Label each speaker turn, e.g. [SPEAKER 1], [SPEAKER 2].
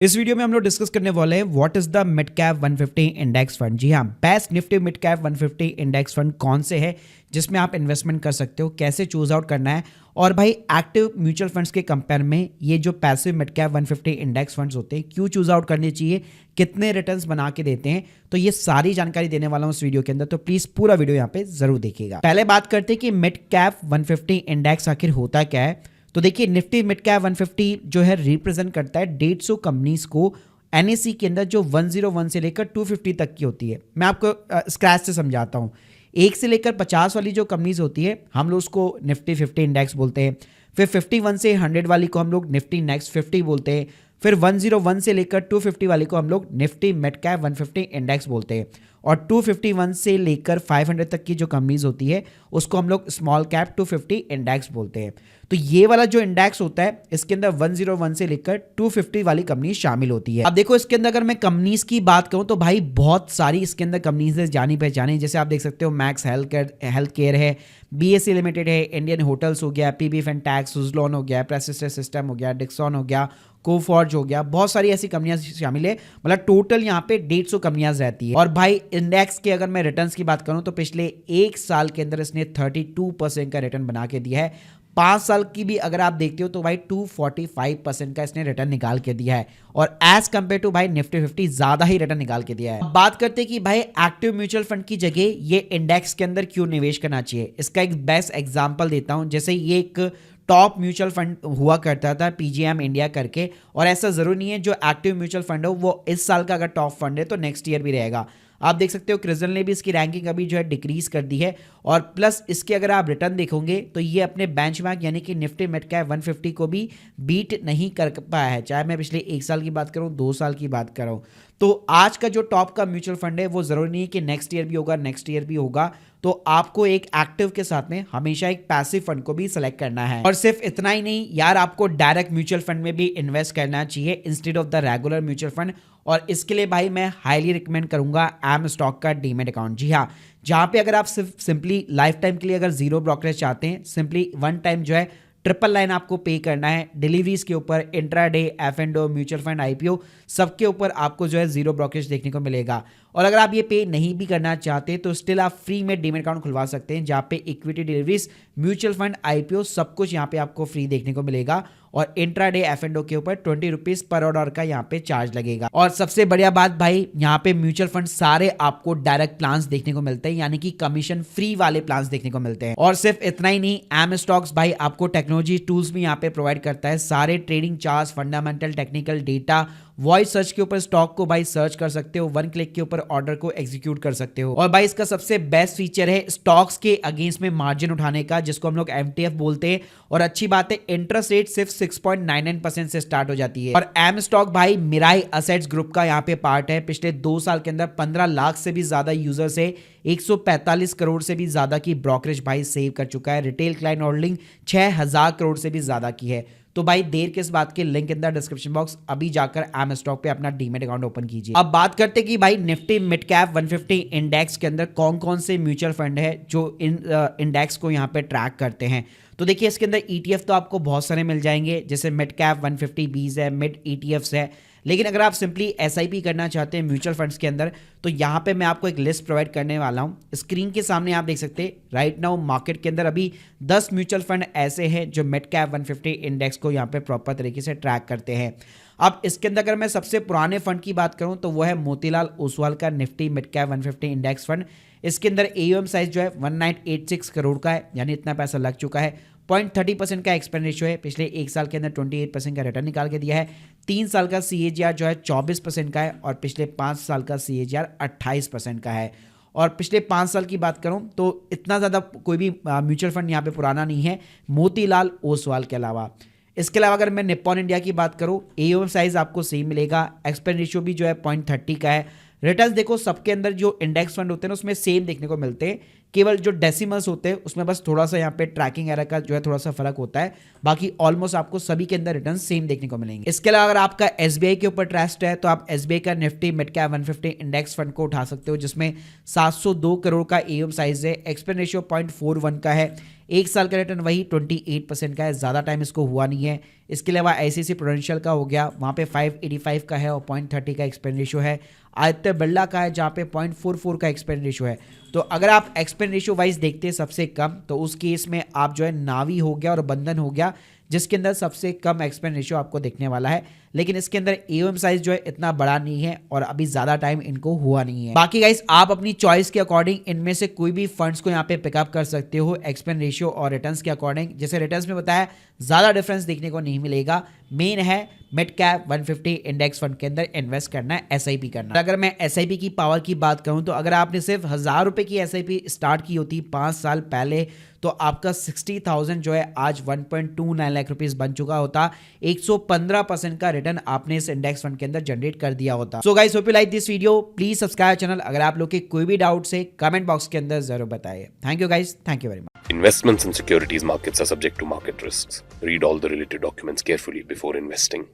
[SPEAKER 1] इस वीडियो में हम लोग डिस्कस करने वाले हैं what is the mid cap 150 index fund. जी हाँ, best Nifty mid cap 150 index fund कौन से है जिसमें आप इन्वेस्टमेंट कर सकते हो, कैसे चूज आउट करना है। और भाई एक्टिव म्यूचुअल फंड्स के कंपेयर में ये जो passive mid cap 150 index funds होते हैं क्यों चूज आउट करने चाहिए, कितने रिटर्न्स बना के देते हैं, तो ये सारी जानकारी देने वाला हूं इस वीडियो के अंदर। तो प्लीज पूरा वीडियो यहाँ पे जरूर देखिएगा। पहले बात करते हैं कि मिड कैप 150 इंडेक्स आखिर होता क्या है। तो देखिए, निफ्टी मिड कैप 150 जो है रिप्रेजेंट करता है 150 कंपनीज को एनएसई के अंदर जो 101 से लेकर 250 तक की होती है। मैं आपको स्क्रैच से समझाता हूँ। 1 से लेकर 50 वाली जो कंपनीज होती है हम लोग उसको निफ्टी 50 इंडेक्स बोलते हैं। फिर 51 से 100 वाली को हम लोग निफ्टी नेक्स्ट 50 बोलते हैं। फिर 101 से लेकर 250 वाली को हम लोग निफ्टी मिड कैप 150 इंडेक्स बोलते हैं। और 251 से लेकर 500 तक की जो कंपनीज होती है उसको हम लोग स्मॉल कैप 250 इंडेक्स बोलते हैं। तो ये वाला जो इंडेक्स होता है इसके अंदर 101 से लेकर 250 वाली कंपनी शामिल होती है। अब देखो, इसके अंदर अगर मैं कंपनीज की बात करूं तो भाई बहुत सारी इसके अंदर कंपनीज है जानी पहचानी। जैसे आप देख सकते हो मैक्स हेल्थ केयर है, बीएससी लिमिटेड है, इंडियन होटल्स हो गया, पीबी फिनटेक, सुजलॉन हो गया, प्रेसिस्टेंट सिस्टम हो गया, डिक्सॉन हो गया, कोफॉर्ज हो गया। बहुत सारी ऐसी कंपनियां शामिल है। मतलब टोटल यहाँ पे 150 कंपनियां रहती है। और भाई इंडेक्स के अगर मैं रिटर्न्स की बात करूं तो पिछले एक साल के अंदर इसने 32% का रिटर्न बना के दिया है। 5 साल की भी अगर आप देखते हो तो भाई 245% का इसने रिटर्न निकाल के दिया है। और एज कंपेयर टू भाई निफ्टी 50 ज्यादा ही रिटर्न निकाल के दिया है। अब बात करते हैं कि भाई एक्टिव म्यूचुअल फंड की जगह ये इंडेक्स के अंदर क्यों निवेश करना चाहिए। इसका एक बेस्ट एग्जांपल देता हूं। जैसे ये एक टॉप म्यूचुअल फंड हुआ करता था पीजीएम इंडिया करके, और ऐसा जरूरी नहीं है जो एक्टिव म्यूचुअल फंड हो वो इस साल का अगर टॉप फंड है तो नेक्स्ट ईयर भी रहेगा। आप देख सकते हो क्रिजल ने भी इसकी रैंकिंग अभी जो है डिक्रीज कर दी है। और प्लस इसके अगर आप रिटर्न देखोगे तो ये अपने बेंचमार्क यानी कि निफ्टी मिड कैप 150 को भी बीट नहीं कर पाया है, चाहे मैं पिछले 1 साल की बात करूं, 2 साल की बात कर रहा हूं। तो आज का जो टॉप का म्यूचुअल फंड है वो जरूरी नहीं है कि नेक्स्ट ईयर भी होगा, नेक्स्ट ईयर भी होगा। तो आपको एक एक्टिव के साथ में हमेशा एक पैसिव फंड को भी सिलेक्ट करना है। और सिर्फ इतना ही नहीं यार, आपको डायरेक्ट म्यूचुअल फंड में भी इन्वेस्ट करना चाहिए instead of the regular mutual fund. और इसके लिए भाई मैं हाईली रिकमेंड करूंगा एम स्टॉक का डीमेट अकाउंट। जी हाँ, जहां पे अगर आप सिर्फ सिंपली लाइफ टाइम के लिए अगर जीरो ब्रोकरेज चाहते हैं, सिंपली वन टाइम जो है 999 आपको पे करना है। डिलीवरीज के ऊपर, intraday, F&O, mutual fund, IPO सबके ऊपर आपको जो है जीरो ब्रोकरेज देखने को मिलेगा। और अगर आप ये पे नहीं भी करना चाहते तो स्टिल आप फ्री में डीमेट अकाउंट खुलवा सकते हैं, जहाँ पे equity deliveries, mutual fund, IPO सब कुछ यहाँ पे आपको फ्री देखने को मिलेगा। और इंट्राडे एफ&ओ के ऊपर 20 रुपीज पर ऑर्डर का यहाँ पे चार्ज लगेगा। और सबसे बढ़िया बात भाई, यहाँ पे म्यूचुअल फंड सारे आपको डायरेक्ट प्लान्स देखने को मिलते हैं, यानी कि कमीशन फ्री वाले प्लान्स देखने को मिलते हैं। और सिर्फ इतना ही नहीं, एम स्टॉक्स भाई आपको टेक्नोलॉजी टूल्स भी यहाँ पे प्रोवाइड करता है। सारे trading charts, fundamental, technical data, voice search के ऊपर स्टॉक को भाई सर्च कर सकते हो, 1 क्लिक के ऊपर ऑर्डर को एग्जीक्यूट कर सकते हो। और भाई इसका सबसे बेस्ट फीचर है स्टॉक्स के अगेंस्ट में मार्जिन उठाने का, जिसको हम लोग एमटीएफ बोलते हैं। और अच्छी बात है, इंटरेस्ट रेट सिर्फ 6.99% से स्टार्ट हो जाती है। और एम स्टॉक भाई मिराई असेट्स ग्रुप का यहाँ पे पार्ट है। पिछले 2 साल के अंदर 15 लाख से भी ज्यादा यूजर से 145 करोड़ से भी ज्यादा की ब्रोकरेज भाई सेव कर चुका है। रिटेल क्लाइंट होल्डिंग 6000 करोड़ से भी ज्यादा की है। तो भाई देर किस बात के, link in the description box, अभी जाकर एम स्टॉक पे अपना डीमेट अकाउंट ओपन कीजिए। अब बात करते हैं कि भाई निफ्टी मिड कैप 150 इंडेक्स के अंदर कौन कौन से म्यूचुअल फंड है जो इन इंडेक्स को यहाँ पे ट्रैक करते हैं। तो देखिए, इसके अंदर ईटीएफ तो आपको बहुत सारे मिल जाएंगे, जैसे मिड कैप 150 बीज है, मिड ईटीएफ्स है। लेकिन अगर आप सिंपली एसआईपी करना चाहते हैं म्यूचुअल फंड्स के अंदर तो यहाँ पे मैं आपको एक लिस्ट प्रोवाइड करने वाला हूँ। स्क्रीन के सामने आप देख सकते हैं राइट नाउ मार्केट के अंदर अभी 10 म्यूचुअल फंड ऐसे हैं जो मिड कैप 150 इंडेक्स को यहाँ पे प्रॉपर तरीके से ट्रैक करते हैं। अब इसके अंदर अगर मैं सबसे पुराने फंड की बात करूँ तो वो है मोतीलाल ओसवाल का Nifty mid cap 150 index fund. इसके अंदर एयूएम साइज जो है 1986 करोड़ का है, यानी इतना पैसा लग चुका है। 0.30% का एक्सपेंस रेशियो है। पिछले 1 साल के अंदर 28% का रिटर्न निकाल के दिया है। 3 साल का सीएजीआर जो है 24% का है। और पिछले 5 साल का सीएजीआर 28% का है। और पिछले 5 साल की बात करूं तो इतना ज़्यादा कोई भी म्यूचुअल फंड यहाँ पे पुराना नहीं है मोतीलाल ओसवाल के अलावा। इसके अलावा अगर मैं निप्पॉन इंडिया की बात करूं, एयूएम साइज आपको सेम मिलेगा। एक्सपेंस रेशियो भी जो है 0.30 का है। रिटर्न्स देखो, सबके अंदर जो इंडेक्स फंड होते हैं ना उसमें सेम देखने को मिलते हैं, केवल जो डेसिमल्स होते हैं उसमें बस थोड़ा सा यहाँ पे ट्रैकिंग एरर का जो है थोड़ा सा फर्क होता है। बाकी ऑलमोस्ट आपको सभी के अंदर रिटर्न सेम देखने को मिलेंगे। इसके अलावा अगर आपका एसबीआई के ऊपर ट्रस्ट है तो आप एसबीआई का Nifty mid cap 150 index fund को उठा सकते हो, जिसमें 702 करोड़ का एयूएम साइज है। एक्सपेंस रेशियो 0.41 का है। एक साल का रिटर्न वही 28% का है, ज़्यादा टाइम इसको हुआ नहीं है। इसके अलावा ICICI प्रूडेंशियल का हो गया, वहाँ पे 585 का है और 0.30 का एक्सपेंस रेशियो है। आदित्य बिरला का है जहाँ पे 0.44 का एक्सपेंस रेशियो है। तो अगर आप एक्सपेंस रेशियो वाइज देखते हैं सबसे कम, तो उस केस में आप जो है नावी हो गया और बंधन हो गया, जिसके अंदर सबसे कम एक्सपेंस रेशियो आपको देखने वाला है। लेकिन इसके अंदर AUM साइज जो है इतना बड़ा नहीं है और अभी ज्यादा टाइम इनको हुआ नहीं है। बाकी गाइस आप अपनी चॉइस के अकॉर्डिंग इनमें से कोई भी फंड्स को यहाँ पे पिकअप कर सकते हो एक्सपेंस रेशियो और रिटर्न्स के अकॉर्डिंग। जैसे रिटर्न्स में बताया ज्यादा डिफरेंस देखने को नहीं मिलेगा। मेन है मिड कैप 150 इंडेक्स फंड के अंदर इन्वेस्ट करना है, SIP करना है। अगर मैं SIP की पावर की बात करूं तो अगर आपने सिर्फ 1000 रुपए की SIP स्टार्ट की होती 5 साल पहले, तो आपका 60,000 जो है आज 1.29 लाख रुपीस बन चुका होता। 115% का रिटर्न आपने इस इंडेक्स फंड के अंदर जनरेट कर दिया होता। So guys hope you like this video, please subscribe channel. अगर आप लोग के कोई भी डाउट है कमेंट बॉक्स के अंदर जरूर बताइए। Thank you guys, thank you very much.
[SPEAKER 2] Investments in securities markets are subject to market risks. Read all the related documents carefully before investing.